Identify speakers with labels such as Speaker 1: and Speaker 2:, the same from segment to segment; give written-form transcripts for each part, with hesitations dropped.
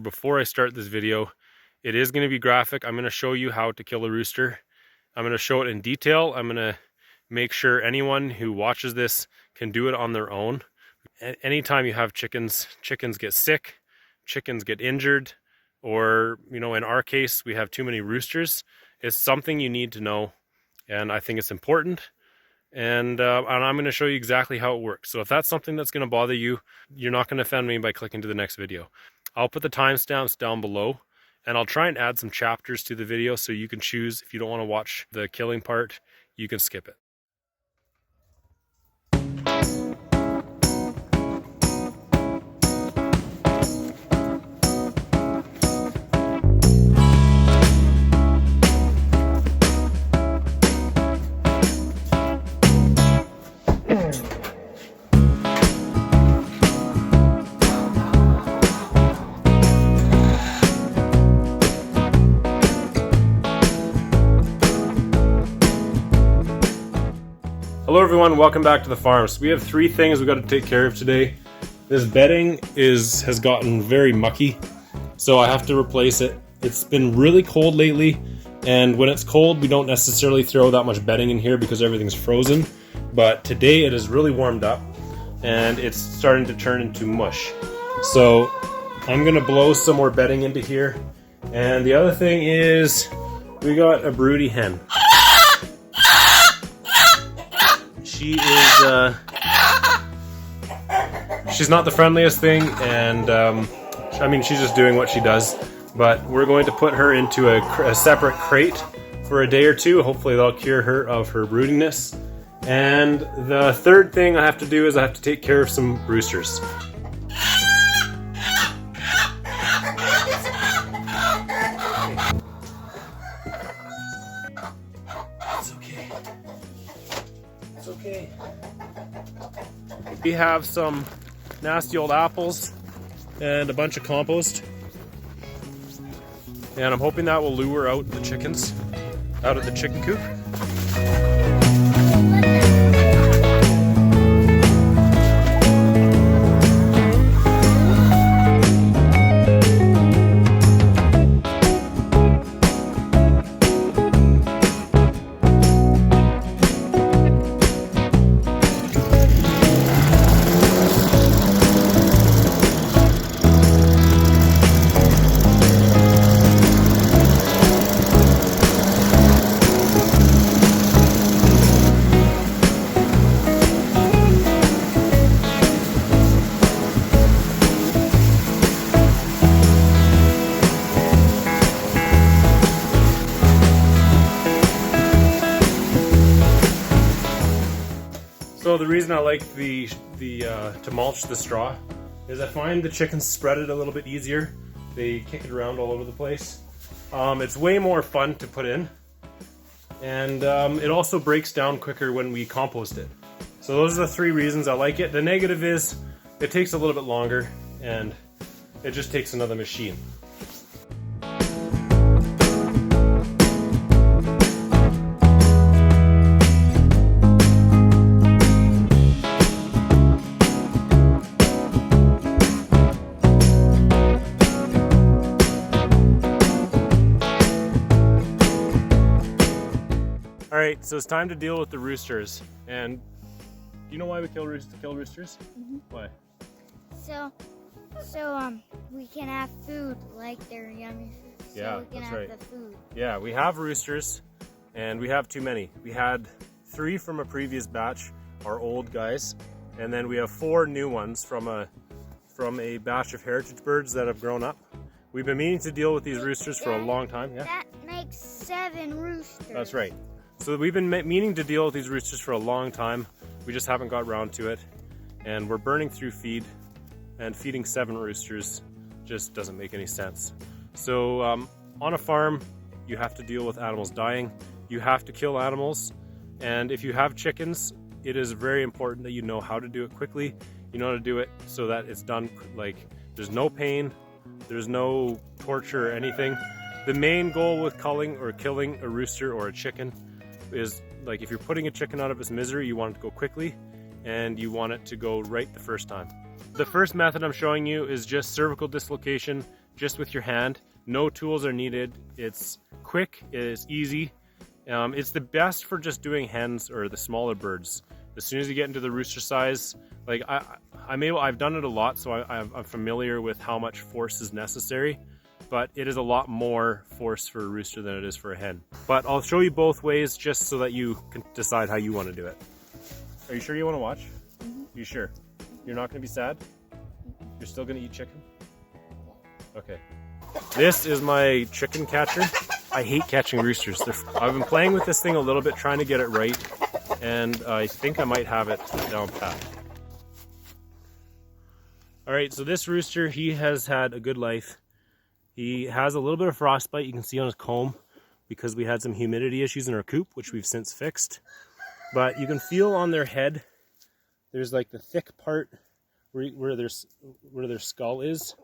Speaker 1: Before I start this video, it is going to be graphic. I'm going to show you how to kill a rooster. I'm going to show it in detail. I'm going to make sure anyone who watches this can do it on their own. Anytime you have chickens, chickens get sick, chickens get injured, or, in our case, we have too many roosters. It's something you need to know, and I think it's important. And I'm going to show you exactly how it works. So if that's something that's going to bother you, you're not going to offend me by clicking to the next video. I'll put the timestamps down below, and I'll try and add some chapters to the video so you can choose. If you don't want to watch the killing part, you can skip it. Hello everyone, welcome back to the farm. So we have three things we've got to take care of today. This bedding has gotten very mucky, so I have to replace it. It's been really cold lately, and when it's cold we don't necessarily throw that much bedding in here because everything's frozen. But today it has really warmed up and it's starting to turn into mush. So I'm gonna blow some more bedding into here. And the other thing is we got a broody hen. She is, she's not the friendliest thing, and I mean, she's just doing what she does. But we're going to put her into a separate crate for a day or two. Hopefully that'll cure her of her broodiness. And the third thing I have to do is I have to take care of some roosters. It's okay. It's okay. We have some nasty old apples and a bunch of compost. And I'm hoping that will lure out the chickens out of the chicken coop. So the reason I like to mulch the straw is I find the chickens spread it a little bit easier. They kick it around all over the place. It's way more fun to put in, and it also breaks down quicker when we compost it. So those are the three reasons I like it. The negative is it takes a little bit longer, and it just takes another machine. Alright, so it's time to deal with the roosters. And do you know why we kill roosters?
Speaker 2: Mm-hmm.
Speaker 1: Why?
Speaker 2: So we can have food, like they're yummy food. So
Speaker 1: Yeah,
Speaker 2: we can
Speaker 1: that's
Speaker 2: have
Speaker 1: right.
Speaker 2: the food.
Speaker 1: Yeah, we have roosters, and we have too many. We had 3 from a previous batch, our old guys, and then we have 4 new ones from a batch of heritage birds that have grown up. We've been meaning to deal with these roosters for a long time. Yeah?
Speaker 2: That makes 7 roosters.
Speaker 1: That's right. So we've been meaning to deal with these roosters for a long time. We just haven't got around to it. And we're burning through feed, and feeding 7 roosters just doesn't make any sense. So on a farm, you have to deal with animals dying. You have to kill animals. And if you have chickens, it is very important that you know how to do it quickly. You know how to do it so that it's done, like, there's no pain, there's no torture or anything. The main goal with culling or killing a rooster or a chicken is, like, if you're putting a chicken out of its misery, you want it to go quickly and you want it to go right the first time. The first method I'm showing you is just cervical dislocation just with your hand. No tools are needed. It's quick, it is easy. It's the best for just doing hens or the smaller birds. As soon as you get into the rooster size, like I've done it a lot, so I'm familiar with how much force is necessary, but it is a lot more force for a rooster than it is for a hen. But I'll show you both ways just so that you can decide how you want to do it. Are you sure you want to watch?
Speaker 2: Mm-hmm.
Speaker 1: You sure? You're not going to be sad? You're still going to eat chicken? Okay. This is my chicken catcher. I hate catching roosters. I've been playing with this thing a little bit, trying to get it right, and I think I might have it down pat. All right, so this rooster, he has had a good life. He has a little bit of frostbite, you can see on his comb, because we had some humidity issues in our coop, which we've since fixed. But you can feel on their head, there's like the thick part where their skull is,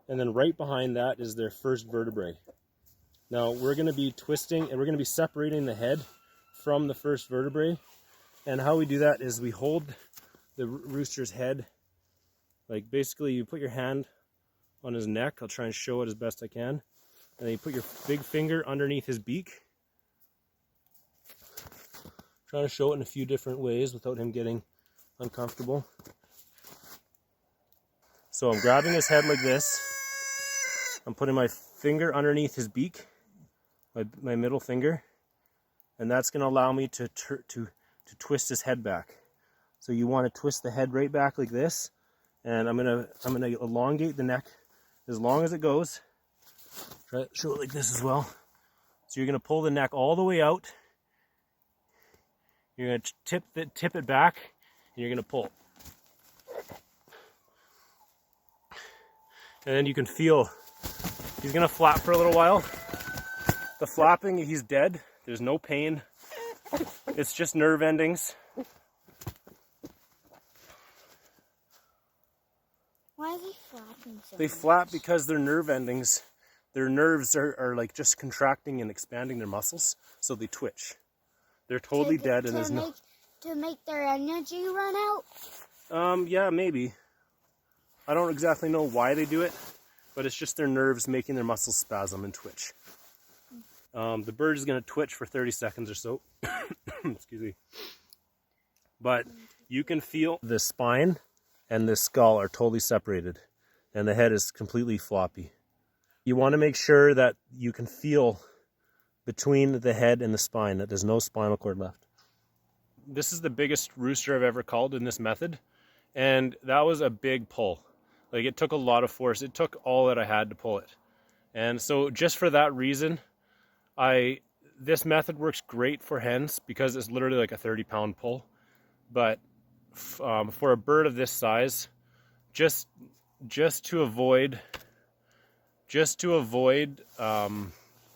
Speaker 1: and then right behind that is their first vertebrae. Now we're going to be twisting and we're going to be separating the head from the first vertebrae. And how we do that is we hold the rooster's head, like basically you put your hand on his neck. I'll try and show it as best I can. And then you put your big finger underneath his beak. Trying to show it in a few different ways without him getting uncomfortable. So I'm grabbing his head like this. I'm putting my finger underneath his beak, my middle finger, and that's going to allow me to twist his head back. So you want to twist the head right back like this, and I'm gonna elongate the neck as long as it goes. Try to show it like this as well. So you're going to pull the neck all the way out. You're going to tip it back, and you're going to pull. And then you can feel he's going to flap for a little while. The flapping, he's dead. There's no pain. It's just nerve endings.
Speaker 2: Why is he flapping so
Speaker 1: They
Speaker 2: much?
Speaker 1: flap because their nerve endings, their nerves are like just contracting and expanding their muscles, so they twitch. They're totally dead, and there's no...
Speaker 2: To make their energy run out?
Speaker 1: Yeah, maybe. I don't exactly know why they do it, but it's just their nerves making their muscles spasm and twitch. The bird is going to twitch for 30 seconds or so. Excuse me. But you can feel the spine and the skull are totally separated, and the head is completely floppy. You want to make sure that you can feel between the head and the spine, that there's no spinal cord left. This is the biggest rooster I've ever culled in this method, and that was a big pull. Like, it took a lot of force. It took all that I had to pull it. And so just for that reason, this method works great for hens because it's literally like a 30-pound pull. But for a bird of this size, just to avoid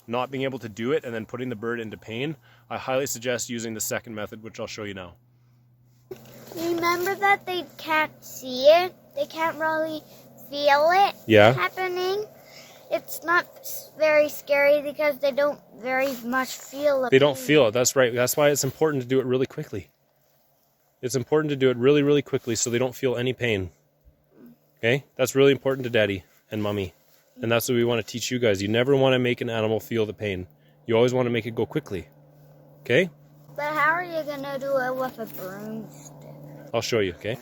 Speaker 1: not being able to do it and then putting the bird into pain, I highly suggest using the second method, which I'll show you now.
Speaker 2: Remember that they can't see it? They can't really feel it happening? It's not very scary because they don't very much feel it.
Speaker 1: They don't feel it, that's right. That's why it's important to do it really quickly. It's important to do it really, really quickly so they don't feel any pain. Okay? That's really important to Daddy and Mommy. And that's what we want to teach you guys. You never want to make an animal feel the pain. You always want to make it go quickly. Okay?
Speaker 2: But how are you going to do it with a broomstick?
Speaker 1: I'll show you, okay?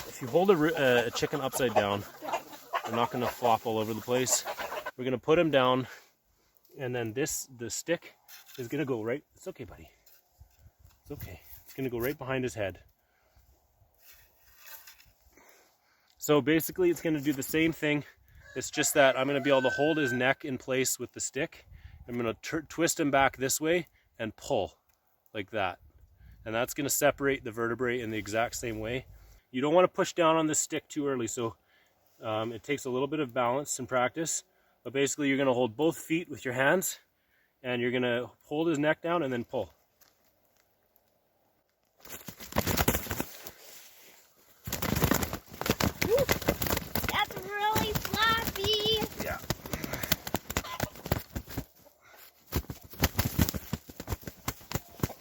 Speaker 1: If you hold a chicken upside down, they're not going to flop all over the place. We're going to put him down, and then the stick is going to go right... It's okay, buddy. It's okay. It's going to go right behind his head. So basically it's going to do the same thing. It's just that I'm going to be able to hold his neck in place with the stick. I'm going to twist him back this way and pull like that. And that's going to separate the vertebrae in the exact same way. You don't want to push down on this stick too early, so it takes a little bit of balance and practice. But basically you're going to hold both feet with your hands, and you're going to hold his neck down and then pull.
Speaker 2: That's really floppy.
Speaker 1: Yeah.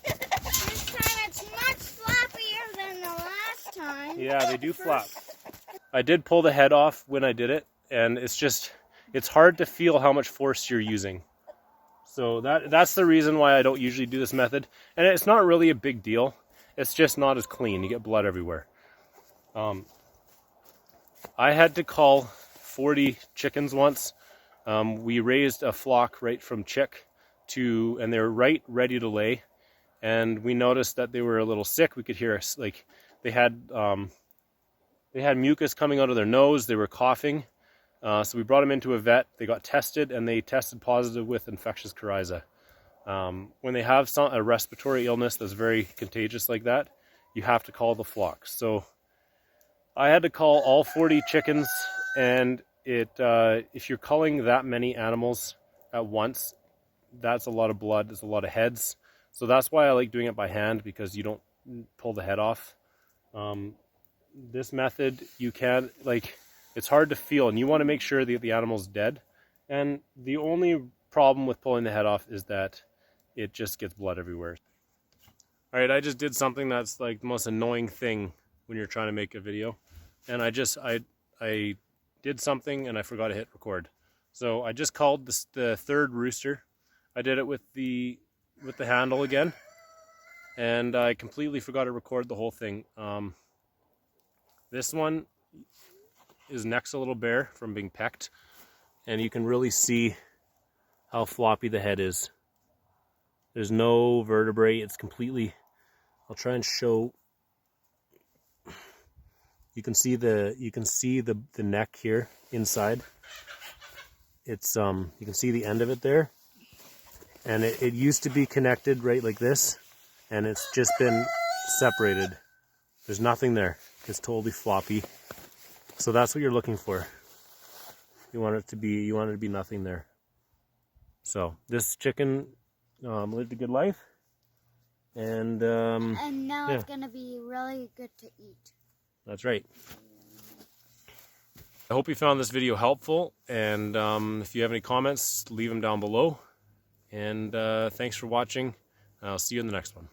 Speaker 2: This time it's much floppier than the last time.
Speaker 1: Yeah, They do flap. I did pull the head off when I did it, and it's hard to feel how much force you're using. So that's the reason why I don't usually do this method. And it's not really a big deal. It's just not as clean. You get blood everywhere. I had to call 40 chickens once. We raised a flock right from chick and they were right ready to lay. And we noticed that they were a little sick. We could hear like they had mucus coming out of their nose. They were coughing. So we brought them into a vet. They got tested and they tested positive with infectious coryza. When they have a respiratory illness that's very contagious like that, you have to call the flock. So I had to call all 40 chickens, and if you're culling that many animals at once, that's a lot of blood. There's a lot of heads. So that's why I like doing it by hand, because you don't pull the head off. This method, you can, it's hard to feel, and you want to make sure that the animal's dead. And the only problem with pulling the head off is that it just gets blood everywhere. All right, I just did something that's like the most annoying thing when you're trying to make a video. And I did something and I forgot to hit record. So I just called the third rooster. I did it with the handle again. And I completely forgot to record the whole thing. This one, his neck's a little bare from being pecked. And you can really see how floppy the head is. There's no vertebrae. It's completely, I'll try and show. You can see the neck here inside. It's you can see the end of it there. And it used to be connected right like this, and it's just been separated. There's nothing there. It's totally floppy. So that's what you're looking for. You want it to be nothing there. So this chicken lived a good life, and
Speaker 2: now it's gonna be really good to eat.
Speaker 1: That's right. I hope you found this video helpful, and if you have any comments, leave them down below. And thanks for watching. I'll see you in the next one.